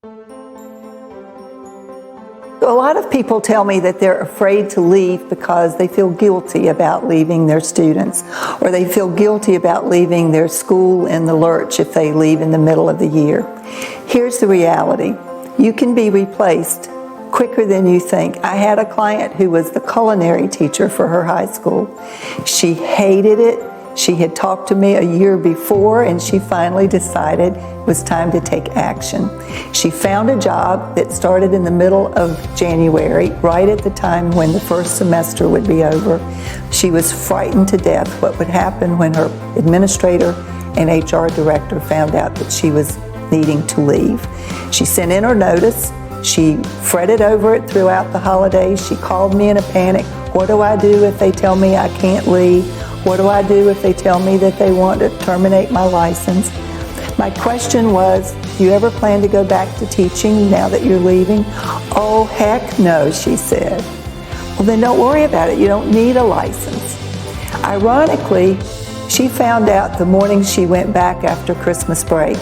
A lot of people tell me that they're afraid to leave because they feel guilty about leaving their students, or they feel guilty about leaving their school in the lurch if they leave in the middle of the year. Here's the reality. You can be replaced quicker than you think. I had a client who was the culinary teacher for her high school. She hated it. She had talked to me a year before, and she finally decided it was time to take action. She found a job that started in the middle of January, right at the time when the first semester would be over. She was frightened to death what would happen when her administrator and HR director found out that she was needing to leave. She sent in her notice. She fretted over it throughout the holidays. She called me in a panic. What do I do if they tell me I can't leave? What do I do if they tell me that they want to terminate my license? My question was, do you ever plan to go back to teaching now that you're leaving? Oh, heck no, she said. Well, then don't worry about it. You don't need a license. Ironically, she found out the morning she went back after Christmas break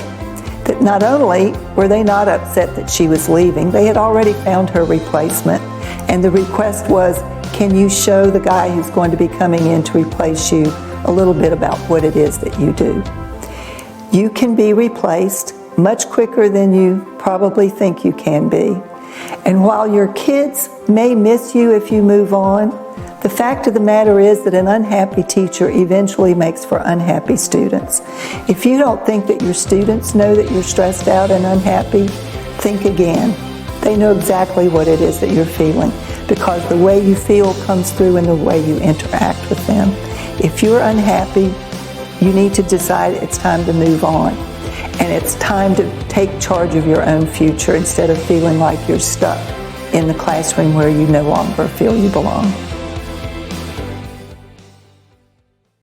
that not only were they not upset that she was leaving, they had already found her replacement, and the request was, can you show the guy who's going to be coming in to replace you a little bit about what it is that you do? You can be replaced much quicker than you probably think you can be. And while your kids may miss you if you move on, the fact of the matter is that an unhappy teacher eventually makes for unhappy students. If you don't think that your students know that you're stressed out and unhappy, think again. They know exactly what it is that you're feeling, because the way you feel comes through in the way you interact with them. If you're unhappy, you need to decide it's time to move on. And it's time to take charge of your own future instead of feeling like you're stuck in the classroom where you no longer feel you belong.